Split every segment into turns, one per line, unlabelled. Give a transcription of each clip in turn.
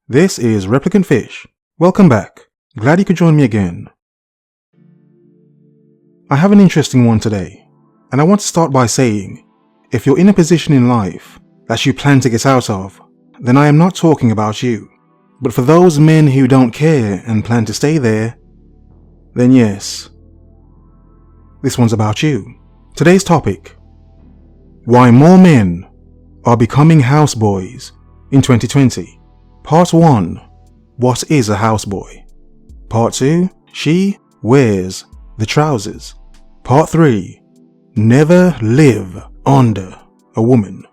This is ReplicantPhish. Welcome back. Glad you could join me again. I have an interesting one today, and I want to start by saying, if you're in a position in life that you plan to get out of, then I am not talking about you. But for those men who don't care and plan to stay there, then yes, this one's about you. Today's topic: why more men are becoming houseboys in 2020. Part 1. What is a houseboy? Part 2. She wears the trousers. Part 3. Never live under a woman.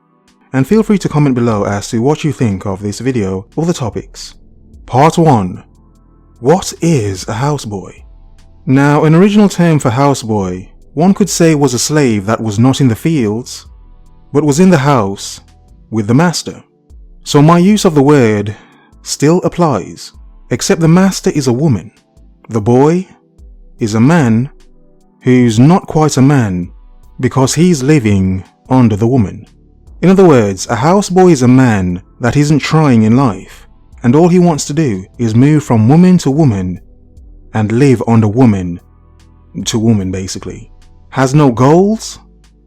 And feel free to comment below as to what you think of this video or the topics. Part 1. What is a houseboy? Now, an original term for houseboy, one could say, was a slave that was not in the fields, but was in the house with the master. So my use of the word still applies, except the master is a woman. The boy is a man who's not quite a man because he's living under the woman. In other words, a houseboy is a man that isn't trying in life, and all he wants to do is move from woman to woman and live under woman to woman, basically. Has no goals,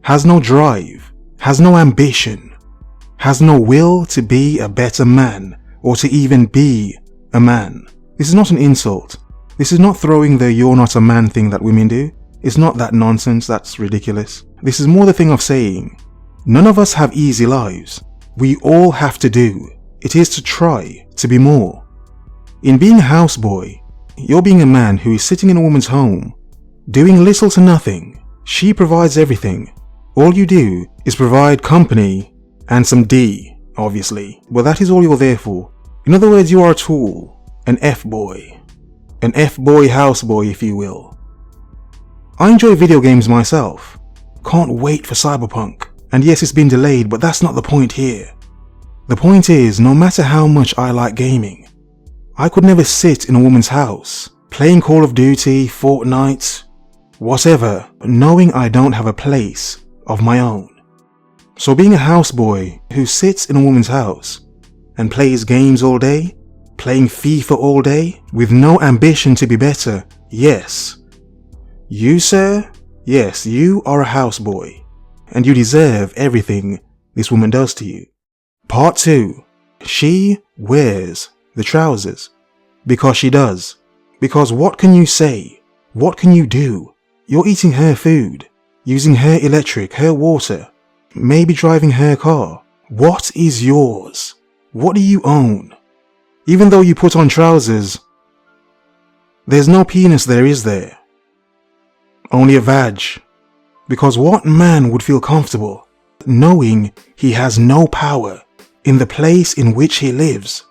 has no drive, has no ambition, has no will to be a better man or to even be a man. This is not an insult. This is not throwing the "you're not a man" thing that women do. It's not that nonsense. That's ridiculous. This is more the thing of saying, none of us have easy lives. We all have to do it is to try to be more. In being a houseboy, you're being a man who is sitting in a woman's home, doing little to nothing. She provides everything. All you do is provide company and some D, obviously. Well, that is all you're there for. In other words, you are a tool, an F-boy. An F-boy houseboy, if you will. I enjoy video games myself. Can't wait for Cyberpunk. And yes, it's been delayed, but that's not the point here. The point is, no matter how much I like gaming, I could never sit in a woman's house, playing Call of Duty, Fortnite, whatever, knowing I don't have a place of my own. So being a houseboy who sits in a woman's house and plays games all day, playing FIFA all day, with no ambition to be better, yes. You, sir, yes, you are a houseboy, and you deserve everything this woman does to you. Part 2. She wears the trousers. Because she does. Because what can you say? What can you do? You're eating her food, using her electric, her water, maybe driving her car. What is yours? What do you own? Even though you put on trousers, there's no penis there, is there? Only a vag. Because what man would feel comfortable knowing he has no power in the place in which he lives?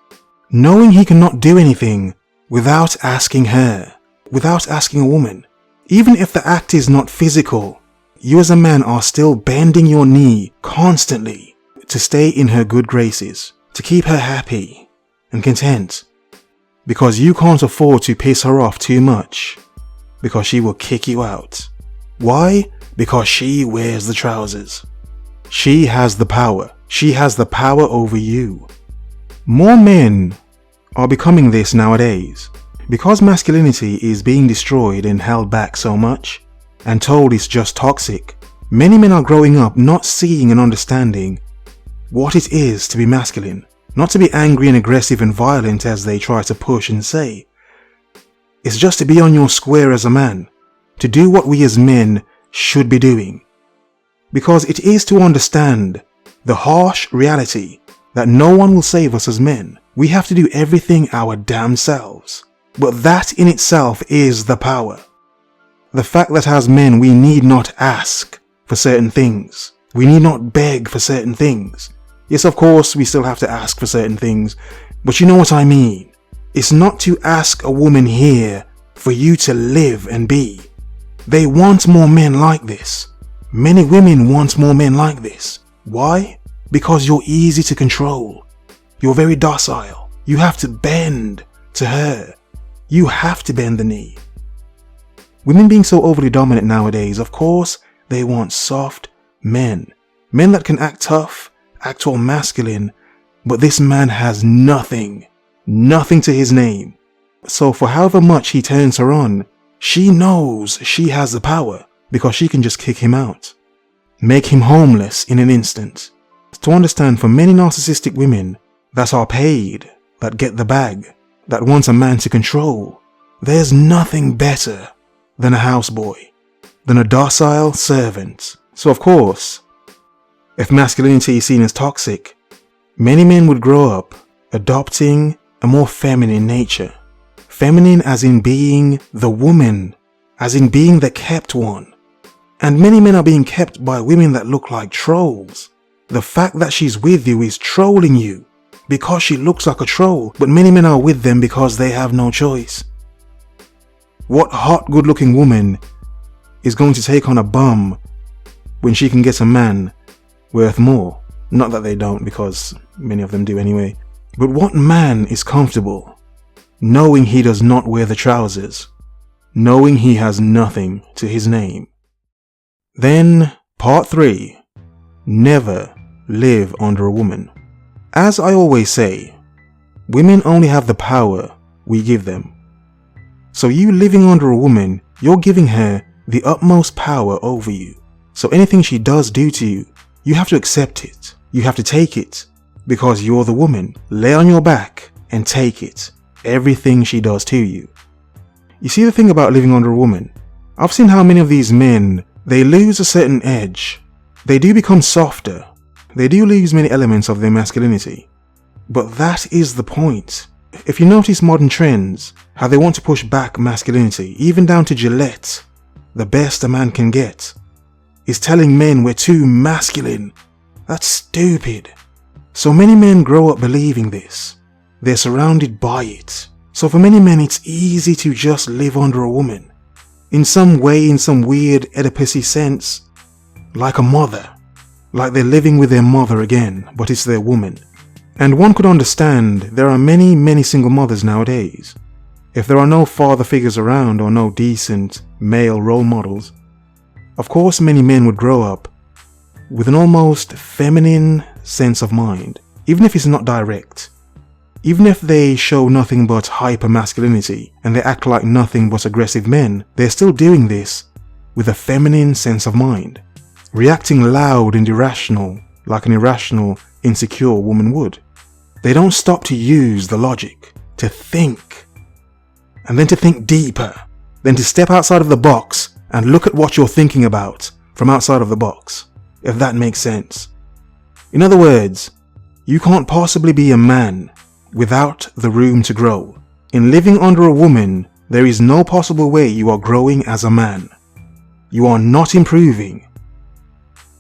Knowing he cannot do anything without asking her, without asking a woman. Even if the act is not physical, you as a man are still bending your knee constantly to stay in her good graces, to keep her happy and content, because you can't afford to piss her off too much, because she will kick you out. Why? Because she wears the trousers. She has the power. She has the power over you. More men are becoming this nowadays. Because masculinity is being destroyed and held back so much, and told it's just toxic, many men are growing up not seeing and understanding what it is to be masculine. Not to be angry and aggressive and violent as they try to push and say. It's just to be on your square as a man, to do what we as men should be doing. Because it is to understand the harsh reality that no one will save us as men. We have to do everything our damn selves. But that in itself is the power. The fact that as men we need not ask for certain things. We need not beg for certain things. Yes, of course, we still have to ask for certain things, but you know what I mean. It's not to ask a woman here for you to live and be. They want more men like this. Many women want more men like this. Why? Because you're easy to control. You're very docile. You have to bend to her. You have to bend the knee. Women being so overly dominant nowadays, of course, they want soft men. Men that can act tough, act all masculine, but this man has nothing nothing to his name. So for however much he turns her on, she knows she has the power because she can just kick him out, make him homeless in an instant. To understand, for many narcissistic women that are paid, that get the bag, that want a man to control, there's nothing better than a houseboy, than a docile servant. So of course, if masculinity is seen as toxic, many men would grow up adopting a more feminine nature. Feminine as in being the woman, as in being the kept one. And many men are being kept by women that look like trolls. The fact that she's with you is trolling you because she looks like a troll, but many men are with them because they have no choice. What hot, good-looking woman is going to take on a bum when she can get a man worth more? Not that they don't, because many of them do anyway. But what man is comfortable knowing he does not wear the trousers, knowing he has nothing to his name? Then, part 3. Never live under a woman. As I always say, women only have the power we give them. So you living under a woman, you're giving her the utmost power over you. So anything she does do to you, you have to accept it. You have to take it because you're the woman. Lay on your back and take it. Everything she does to you. You see, the thing about living under a woman, I've seen how many of these men, they lose a certain edge. They do become softer. They do lose many elements of their masculinity. But that is the point. If you notice modern trends, how they want to push back masculinity, even down to Gillette, the best a man can get, is telling men we're too masculine. That's stupid. So many men grow up believing this. They're surrounded by it. So for many men, it's easy to just live under a woman. In some way, in some weird Oedipusy sense, like a mother. Like they're living with their mother again, but it's their woman. And one could understand there are many single mothers nowadays. If there are no father figures around or no decent male role models, of course many men would grow up with an almost feminine sense of mind, even if it's not direct. Even if they show nothing but hyper masculinity and they act like nothing but aggressive men, they're still doing this with a feminine sense of mind, reacting loud and irrational like an irrational, insecure woman would. They don't stop to use the logic, to think, and then to think deeper, then to step outside of the box and look at what you're thinking about from outside of the box, if that makes sense. In other words, you can't possibly be a man without the room to grow. In living under a woman, there is no possible way you are growing as a man. You are not improving.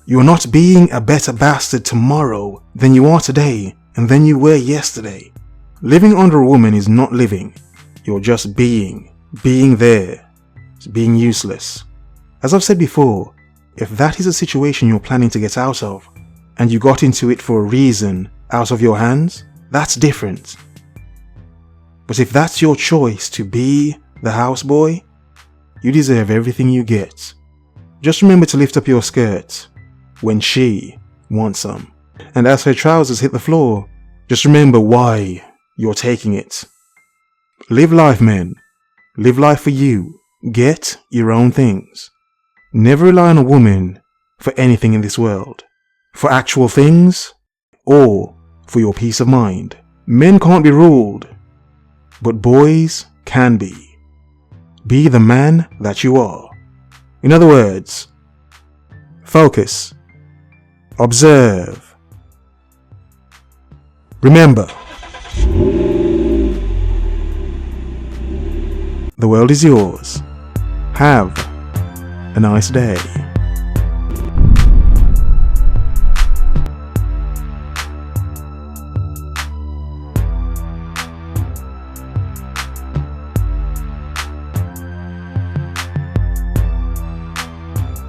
You are not being a better bastard tomorrow than you are today and than you were yesterday. Living under a woman is not living. You're just being there. It's being useless. As I've said before, if that is a situation you're planning to get out of, and you got into it for a reason out of your hands, that's different. But if that's your choice to be the houseboy, you deserve everything you get. Just remember to lift up your skirt when she wants some. And as her trousers hit the floor, just remember why you're taking it. Live life, men. Live life for you. Get your own things. Never rely on a woman for anything in this world. For actual things, or for your peace of mind. Men can't be ruled, but boys can be. Be the man that you are. In other words, focus. Observe. Remember, the world is yours. Have a nice day.